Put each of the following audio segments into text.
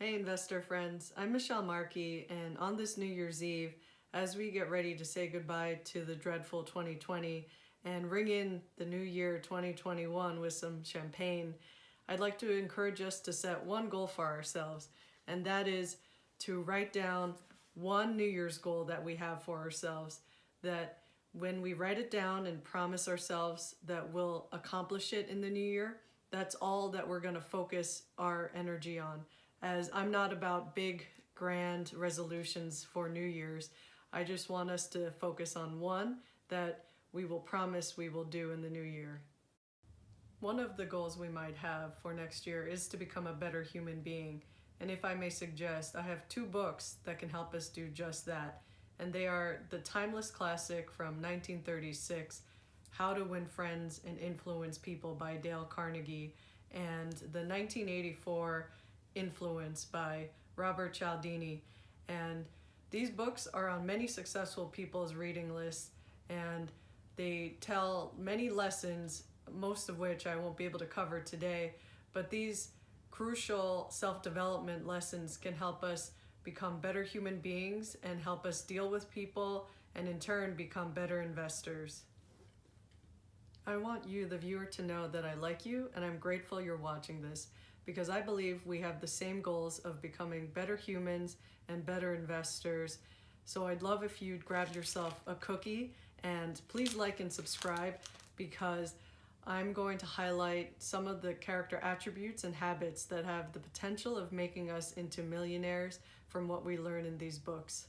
Hey investor friends, I'm Michelle Markey, and on this New Year's Eve, as we get ready to say goodbye to the dreadful 2020 and ring in the new year 2021 with some champagne, I'd like to encourage us to set one goal for ourselves, and that is to write down one New Year's goal that we have for ourselves, that when we write it down and promise ourselves that we'll accomplish it in the new year, that's all that we're going to focus our energy on. As I'm not about big, grand resolutions for New Year's, I just want us to focus on one that we will promise we will do in the new year. One of the goals we might have for next year is to become a better human being. And if I may suggest, I have two books that can help us do just that. And they are the timeless classic from 1936, How to Win Friends and Influence People by Dale Carnegie, and the 1984 Influence by Robert Cialdini. And these books are on many successful people's reading lists, and they tell many lessons, most of which I won't be able to cover today, but these crucial self-development lessons can help us become better human beings and help us deal with people and in turn become better investors. I want you, the viewer, to know that I like you and I'm grateful you're watching this, because I believe we have the same goals of becoming better humans and better investors. So I'd love if you'd grab yourself a cookie and please like and subscribe, because I'm going to highlight some of the character attributes and habits that have the potential of making us into millionaires from what we learn in these books.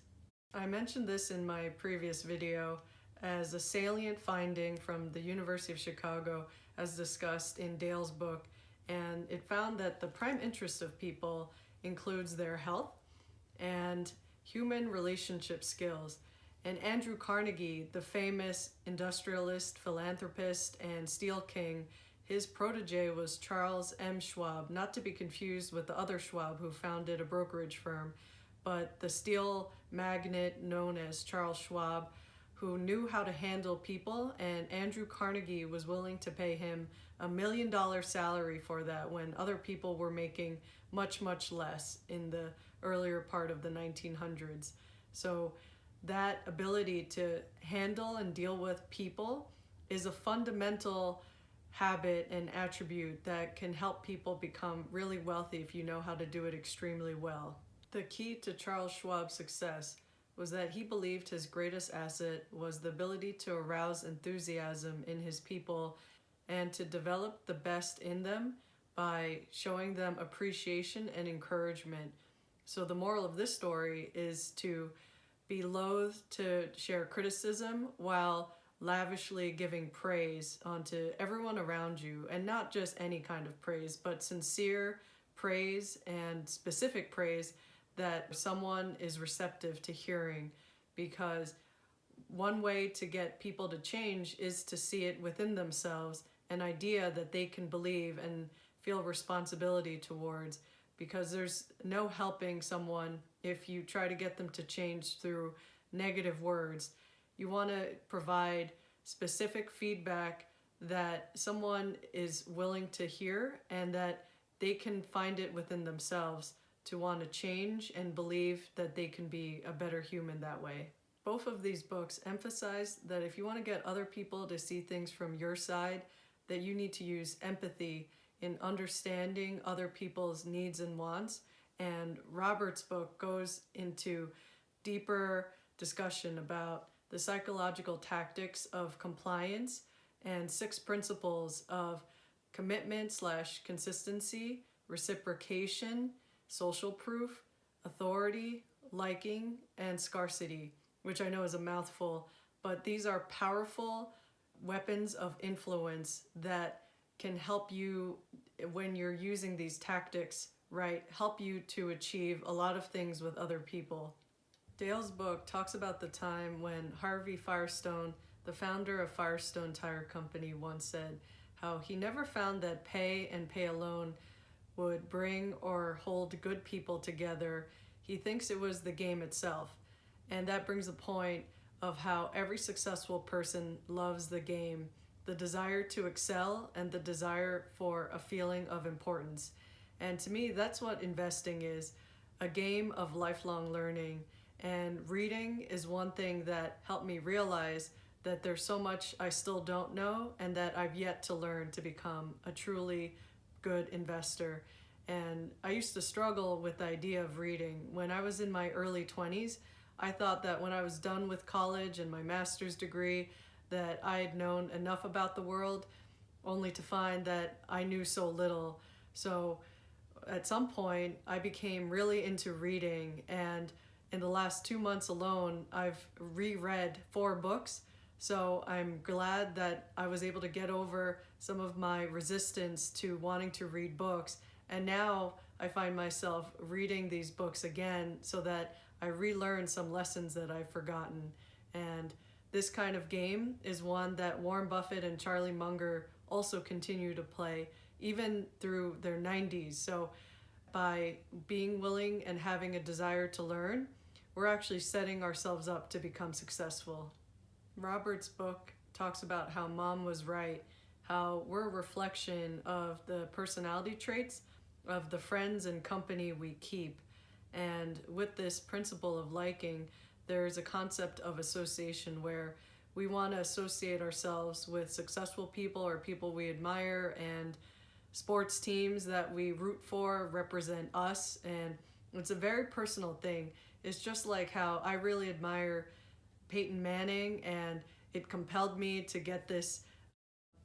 I mentioned this in my previous video as a salient finding from the University of Chicago as discussed in Dale's book, and it found that the prime interest of people includes their health and human relationship skills. And Andrew Carnegie, the famous industrialist, philanthropist, and steel king, his protege was Charles M. Schwab, not to be confused with the other Schwab who founded a brokerage firm, but the steel magnate known as Charles Schwab, who knew how to handle people, and Andrew Carnegie was willing to pay him $1 million salary for that when other people were making much, much less in the earlier part of the 1900s. So that ability to handle and deal with people is a fundamental habit and attribute that can help people become really wealthy if you know how to do it extremely well. The key to Charles Schwab's success was that he believed his greatest asset was the ability to arouse enthusiasm in his people and to develop the best in them by showing them appreciation and encouragement. So the moral of this story is to be loath to share criticism while lavishly giving praise onto everyone around you, and not just any kind of praise, but sincere praise and specific praise that someone is receptive to hearing, because one way to get people to change is to see it within themselves, an idea that they can believe and feel responsibility towards, because there's no helping someone if you try to get them to change through negative words. You want to provide specific feedback that someone is willing to hear and that they can find it within themselves to want to change and believe that they can be a better human that way. Both of these books emphasize that if you want to get other people to see things from your side, that you need to use empathy in understanding other people's needs and wants. And Robert's book goes into deeper discussion about the psychological tactics of compliance and 6 principles of commitment/consistency, reciprocation, social proof, authority, liking, and scarcity, which I know is a mouthful, but these are powerful weapons of influence that can help you, when you're using these tactics right, help you to achieve a lot of things with other people. Dale's book talks about the time when Harvey Firestone, the founder of Firestone Tire Company, once said how he never found that pay and pay alone would bring or hold good people together. He thinks it was the game itself. And that brings a point of how every successful person loves the game, the desire to excel and the desire for a feeling of importance. And to me, that's what investing is, a game of lifelong learning. And reading is one thing that helped me realize that there's so much I still don't know and that I've yet to learn to become a truly good investor. And I used to struggle with the idea of reading. When I was in my early 20s, I thought that when I was done with college and my master's degree, that I had known enough about the world, only to find that I knew so little. So at some point, I became really into reading, and in the last 2 months alone, I've reread 4 books. So I'm glad that I was able to get over some of my resistance to wanting to read books. And now I find myself reading these books again so that I relearn some lessons that I've forgotten. And this kind of game is one that Warren Buffett and Charlie Munger also continue to play, even through their 90s. So by being willing and having a desire to learn, we're actually setting ourselves up to become successful. Robert's book talks about how mom was right, how we're a reflection of the personality traits of the friends and company we keep. And with this principle of liking, there's a concept of association where we want to associate ourselves with successful people or people we admire, and sports teams that we root for represent us. And it's a very personal thing. It's just like how I really admire Peyton Manning, and it compelled me to get this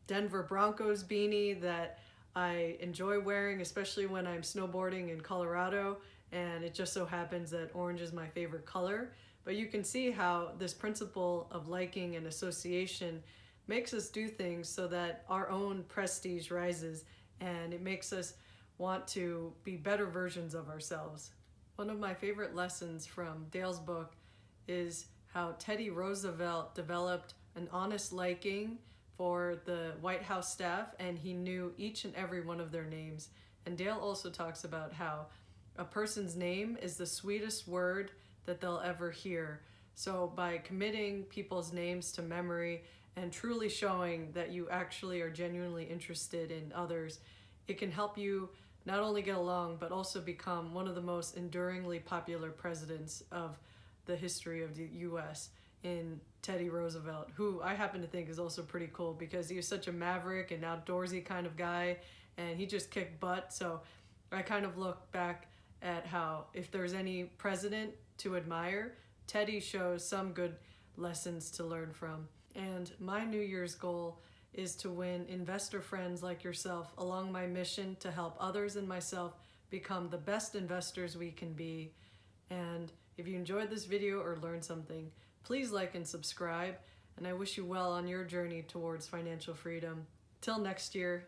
Denver Broncos beanie that I enjoy wearing, especially when I'm snowboarding in Colorado, and it just so happens that orange is my favorite color. But you can see how this principle of liking and association makes us do things so that our own prestige rises, and it makes us want to be better versions of ourselves. One of my favorite lessons from Dale's book is how Teddy Roosevelt developed an honest liking for the White House staff, and he knew each and every one of their names. And Dale also talks about how a person's name is the sweetest word that they'll ever hear. So by committing people's names to memory and truly showing that you actually are genuinely interested in others, it can help you not only get along, but also become one of the most enduringly popular presidents of the history of the US in Teddy Roosevelt, who I happen to think is also pretty cool because he was such a maverick and outdoorsy kind of guy, and he just kicked butt. So I kind of look back at how if there's any president to admire, Teddy shows some good lessons to learn from. And my New Year's goal is to win investor friends like yourself along my mission to help others and myself become the best investors we can be. And if you enjoyed this video or learned something, please like and subscribe, and I wish you well on your journey towards financial freedom. Till next year,